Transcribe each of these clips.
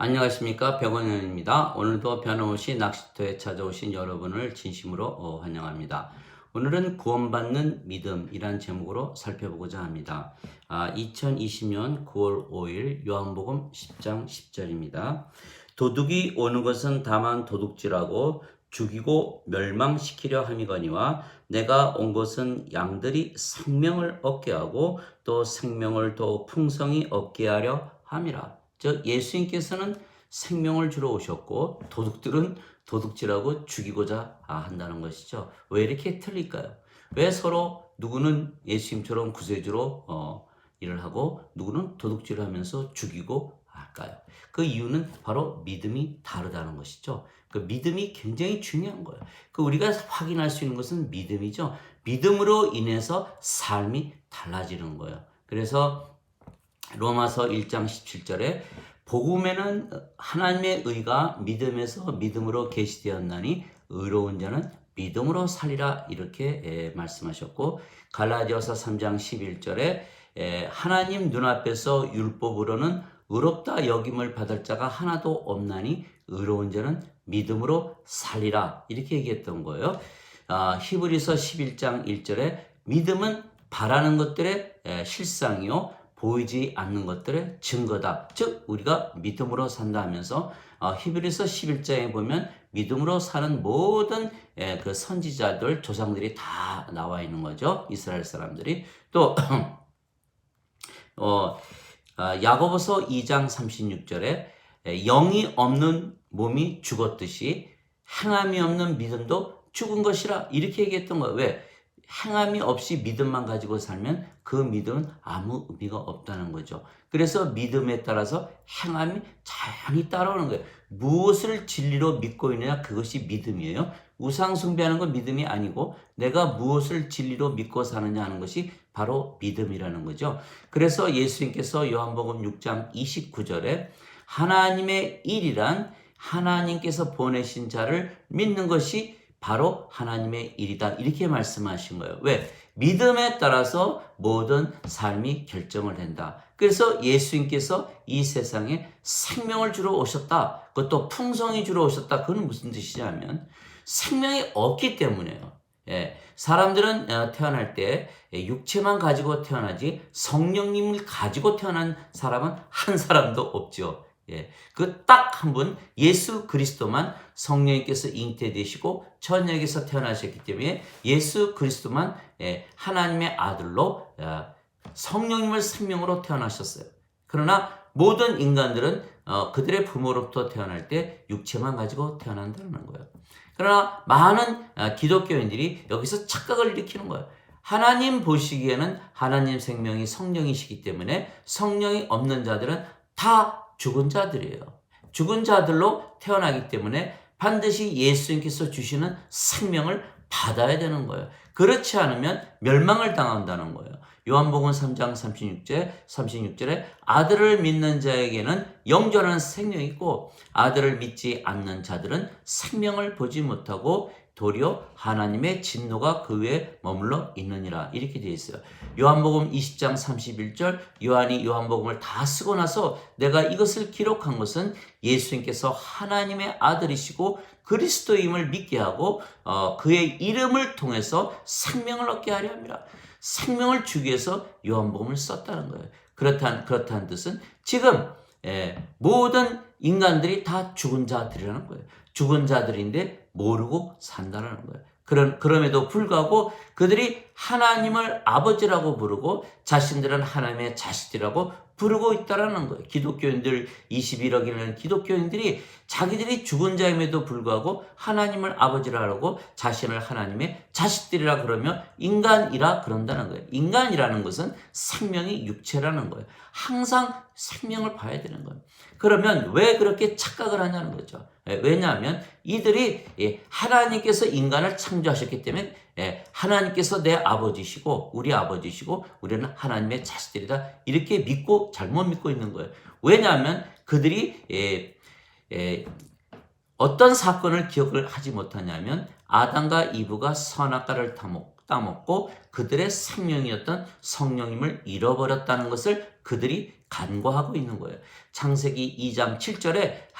안녕하십니까, 백원현입니다. 오늘도 변함없이 낚시터에 찾아오신 여러분을 진심으로 환영합니다. 오늘은 구원받는 믿음이란 제목으로 살펴보고자 합니다. 2020년 9월 5일 요한복음 10장 10절입니다. 도둑이 오는 것은 다만 도둑질하고 죽이고 멸망시키려 함이거니와 내가 온 것은 양들이 생명을 얻게 하고 또 생명을 더 풍성히 얻게 하려 함이라. 즉 예수님께서는 생명을 주러 오셨고 도둑들은 도둑질하고 죽이고자 한다는 것이죠. 왜 이렇게 틀릴까요? 왜 서로 누구는 예수님처럼 구세주로 일을 하고 누구는 도둑질을 하면서 죽이고 할까요? 그 이유는 바로 믿음이 다르다는 것이죠. 그 믿음이 굉장히 중요한 거예요. 그 우리가 확인할 수 있는 것은 믿음이죠. 믿음으로 인해서 삶이 달라지는 거예요. 그래서 로마서 1장 17절에 복음에는 하나님의 의가 믿음에서 믿음으로 계시되었나니 의로운 자는 믿음으로 살리라 이렇게 말씀하셨고, 갈라디아서 3장 11절에 하나님 눈앞에서 율법으로는 의롭다 여김을 받을 자가 하나도 없나니 의로운 자는 믿음으로 살리라 이렇게 얘기했던 거예요. 히브리서 11장 1절에 믿음은 바라는 것들의 실상이요 보이지 않는 것들의 증거다. 즉 우리가 믿음으로 산다 하면서 히브리서 11장에 보면 믿음으로 사는 모든 그 선지자들 조상들이 다 나와 있는 거죠. 이스라엘 사람들이. 또 야고보서 2장 36절에 영이 없는 몸이 죽었듯이 행함이 없는 믿음도 죽은 것이라 이렇게 얘기했던 거예요. 왜? 행함이 없이 믿음만 가지고 살면 그 믿음은 아무 의미가 없다는 거죠. 그래서 믿음에 따라서 행함이 자연히 따라오는 거예요. 무엇을 진리로 믿고 있느냐 그것이 믿음이에요. 우상 숭배하는 건 믿음이 아니고 내가 무엇을 진리로 믿고 사느냐 하는 것이 바로 믿음이라는 거죠. 그래서 예수님께서 요한복음 6장 29절에 하나님의 일이란 하나님께서 보내신 자를 믿는 것이 바로 하나님의 일이다 이렇게 말씀하신 거예요. 왜? 믿음에 따라서 모든 삶이 결정을 한다. 그래서 예수님께서 이 세상에 생명을 주러 오셨다. 그것도 풍성히 주러 오셨다. 그건 무슨 뜻이냐면 생명이 없기 때문에요. 사람들은 태어날 때 육체만 가지고 태어나지 성령님을 가지고 태어난 사람은 한 사람도 없죠. 그 딱 한 분 예수 그리스도만 성령님께서 잉태되시고 처녀에게서 태어나셨기 때문에 예수 그리스도만 하나님의 아들로 성령님을 생명으로 태어나셨어요. 그러나 모든 인간들은 그들의 부모로부터 태어날 때 육체만 가지고 태어난다는 거예요. 그러나 많은 기독교인들이 여기서 착각을 일으키는 거예요. 하나님 보시기에는 하나님 생명이 성령이시기 때문에 성령이 없는 자들은 다 죽은 자들이에요. 죽은 자들로 태어나기 때문에 반드시 예수님께서 주시는 생명을 받아야 되는 거예요. 그렇지 않으면 멸망을 당한다는 거예요. 요한복음 3장 36절에 아들을 믿는 자에게는 영원한 생명이 있고 아들을 믿지 않는 자들은 생명을 보지 못하고 도리어 하나님의 진노가 그 위에 머물러 있느니라 이렇게 되어 있어요. 요한복음 20장 31절 요한이 요한복음을 다 쓰고 나서 내가 이것을 기록한 것은 예수님께서 하나님의 아들이시고 그리스도임을 믿게 하고 그의 이름을 통해서 생명을 얻게 하려 합니다. 생명을 주기 위해서 요한복음을 썼다는 거예요. 그렇다는 뜻은 지금 모든 인간들이 다 죽은 자들이라는 거예요. 죽은 자들인데 모르고 산다는 거예요. 그럼에도 불구하고 그들이 하나님을 아버지라고 부르고 자신들은 하나님의 자식들이라고 부르고 있다는 거예요. 기독교인들 21억이라는 기독교인들이 자기들이 죽은 자임에도 불구하고 하나님을 아버지라고 자신을 하나님의 자식들이라 그러며 인간이라 그런다는 거예요. 인간이라는 것은 생명이 육체라는 거예요. 항상 생명을 봐야 되는 거예요. 그러면 왜 그렇게 착각을 하냐는 거죠. 왜냐하면 이들이 하나님께서 인간을 창조하셨기 때문에 하나님께서 내 아버지시고 우리 아버지시고 우리는 하나님의 자식들이다 이렇게 믿고 잘못 믿고 있는 거예요. 왜냐하면 그들이 어떤 사건을 기억을 하지 못하냐면 아담과 이브가 선악과를 따먹고 그들의 생명이었던 성령님을 잃어버렸다는 것을 그들이 간과하고 있는 거예요. 창세기 2장 7절에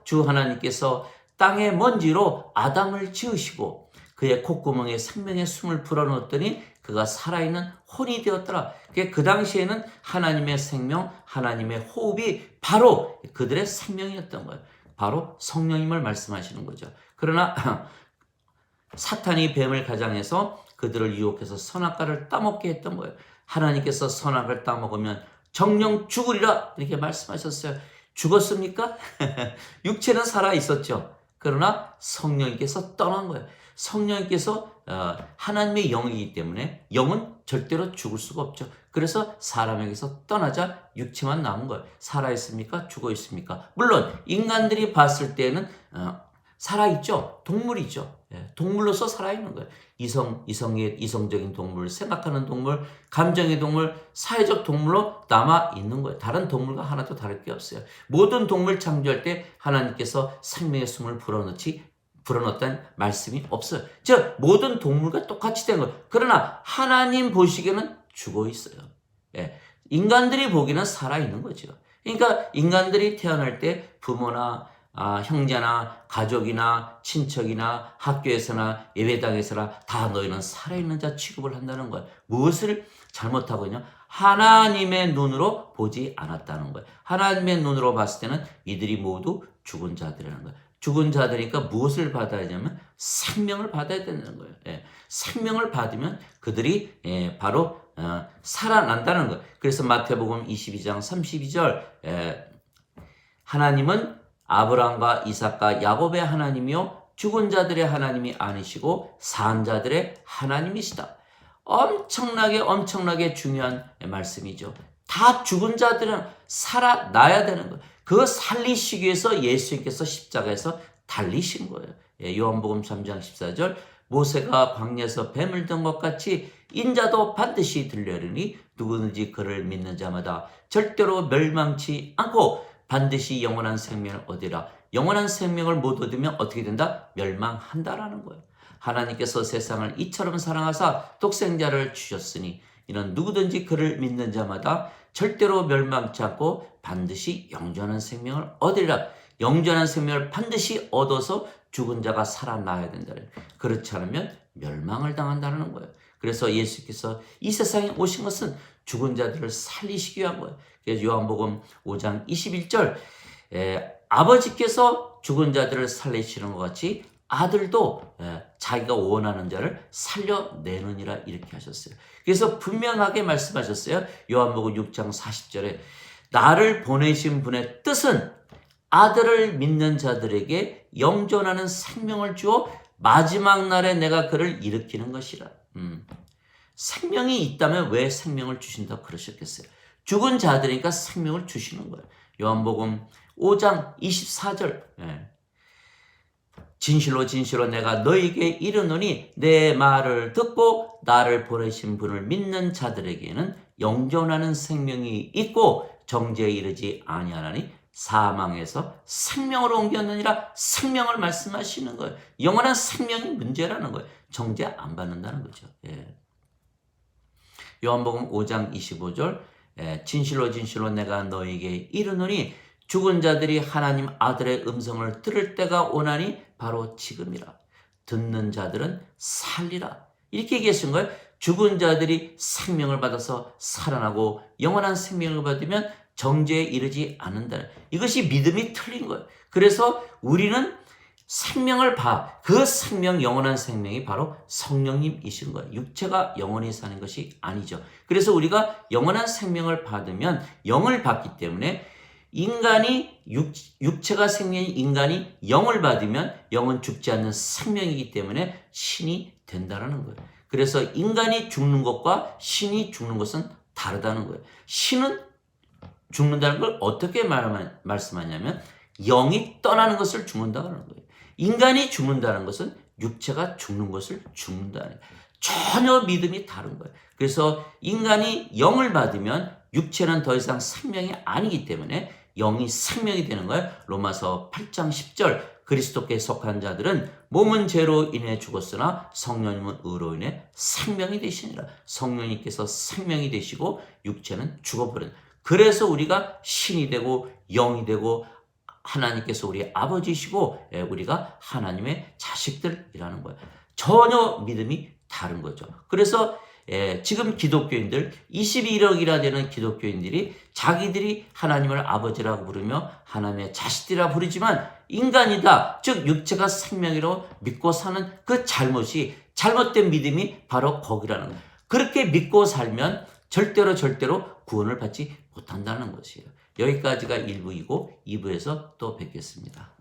주 하나님께서 땅의 먼지로 아담을 지으시고 그의 콧구멍에 생명의 숨을 불어넣었더니 그가 살아있는 혼이 되었더라. 그 당시에는 하나님의 생명, 하나님의 호흡이 바로 그들의 생명이었던 거예요. 바로 성령님을 말씀하시는 거죠. 그러나 사탄이 뱀을 가장해서 그들을 유혹해서 선악과를 따먹게 했던 거예요. 하나님께서 선악을 따먹으면 정령 죽으리라 이렇게 말씀하셨어요. 죽었습니까? 육체는 살아 있었죠. 그러나 성령님께서 떠난 거예요. 성령님께서 하나님의 영이기 때문에 영은 절대로 죽을 수가 없죠. 그래서 사람에게서 떠나자 육체만 남은 거예요. 살아있습니까? 죽어있습니까? 물론 인간들이 봤을 때는 살아있죠. 동물이죠. 동물로서 살아있는 거예요. 이성적인 동물, 생각하는 동물, 감정의 동물, 사회적 동물로 남아있는 거예요. 다른 동물과 하나도 다를 게 없어요. 모든 동물 창조할 때 하나님께서 생명의 숨을 불어넣었다는 말씀이 없어요. 즉 모든 동물과 똑같이 된 거예요. 그러나 하나님 보시기에는 죽어 있어요. 인간들이 보기에는 살아있는 거죠. 그러니까 인간들이 태어날 때 부모나 형제나 가족이나 친척이나 학교에서나 예배당에서나 다 너희는 살아있는 자 취급을 한다는 거예요. 무엇을 잘못하고 있냐? 하나님의 눈으로 보지 않았다는 거예요. 하나님의 눈으로 봤을 때는 이들이 모두 죽은 자들이라는 거예요. 죽은 자들이니까 무엇을 받아야 되냐면 생명을 받아야 된다는 거예요. 생명을 받으면 그들이 바로 살아난다는 거예요. 그래서 마태복음 22장 32절 하나님은 아브라함과 이삭과 야곱의 하나님이요 죽은 자들의 하나님이 아니시고 산 자들의 하나님이시다. 엄청나게 중요한 말씀이죠. 다 죽은 자들은 살아나야 되는 거예요. 그거 살리시기 위해서 예수님께서 십자가에서 달리신 거예요. 요한복음 3장 14절 모세가 광야에서 뱀을 든 것 같이 인자도 반드시 들려리니 누구든지 그를 믿는 자마다 절대로 멸망치 않고 반드시 영원한 생명을 얻으라. 영원한 생명을 못 얻으면 어떻게 된다? 멸망한다라는 거예요. 하나님께서 세상을 이처럼 사랑하사 독생자를 주셨으니 이는 누구든지 그를 믿는 자마다 절대로 멸망치 않고 반드시 영원한 생명을 얻으리라. 영원한 생명을 반드시 얻어서 죽은 자가 살아나야 된다. 그렇지 않으면 멸망을 당한다는 거예요. 그래서 예수께서 이 세상에 오신 것은 죽은 자들을 살리시기 위한 거예요. 그래서 요한복음 5장 21절 아버지께서 죽은 자들을 살리시는 것 같이 아들도 자기가 원하는 자를 살려내느니라 이렇게 하셨어요. 그래서 분명하게 말씀하셨어요. 요한복음 6장 40절에 나를 보내신 분의 뜻은 아들을 믿는 자들에게 영존하는 생명을 주어 마지막 날에 내가 그를 일으키는 것이라. 생명이 있다면 왜 생명을 주신다고 그러셨겠어요? 죽은 자들이니까 생명을 주시는 거예요. 요한복음 5장 24절 진실로 내가 너에게 이르노니 내 말을 듣고 나를 보내신 분을 믿는 자들에게는 영존하는 생명이 있고 정죄에 이르지 아니하나니 사망에서 생명으로 옮겼느니라. 생명을 말씀하시는 거예요. 영원한 생명이 문제라는 거예요. 정죄 안 받는다는 거죠. 요한복음 5장 25절 진실로 내가 너에게 이르노니 죽은 자들이 하나님 아들의 음성을 들을 때가 오나니 바로 지금이라. 듣는 자들은 살리라. 이렇게 얘기하신 거예요. 죽은 자들이 생명을 받아서 살아나고 영원한 생명을 받으면 정죄에 이르지 않는다. 이것이 믿음이 틀린 거예요. 그래서 우리는 생명을 그 생명, 영원한 생명이 바로 성령님이신 거예요. 육체가 영원히 사는 것이 아니죠. 그래서 우리가 영원한 생명을 받으면 영을 받기 때문에 인간이 육체가 생명인 인간이 영을 받으면 영은 죽지 않는 생명이기 때문에 신이 된다는 거예요. 그래서 인간이 죽는 것과 신이 죽는 것은 다르다는 거예요. 신은 죽는다는 걸 어떻게 말씀하냐면 영이 떠나는 것을 죽는다는 거예요. 인간이 죽는다는 것은 육체가 죽는 것을 죽는다는 거예요. 전혀 믿음이 다른 거예요. 그래서 인간이 영을 받으면 육체는 더 이상 생명이 아니기 때문에 영이 생명이 되는 거예요. 로마서 8장 10절 그리스도께 속한 자들은 몸은 죄로 인해 죽었으나 성령님은 의로 인해 생명이 되시니라. 성령님께서 생명이 되시고 육체는 죽어버린. 그래서 우리가 신이 되고 영이 되고 하나님께서 우리 아버지시고 우리가 하나님의 자식들이라는 거예요. 전혀 믿음이 다른 거죠. 그래서 지금 기독교인들 21억이나 되는 기독교인들이 자기들이 하나님을 아버지라고 부르며 하나님의 자식들이라 부르지만 인간이다, 즉 육체가 생명이라고 믿고 사는 그 잘못된 믿음이 바로 거기라는 거예요. 그렇게 믿고 살면 절대로 구원을 받지 못한다는 것이에요. 여기까지가 1부이고 2부에서 또 뵙겠습니다.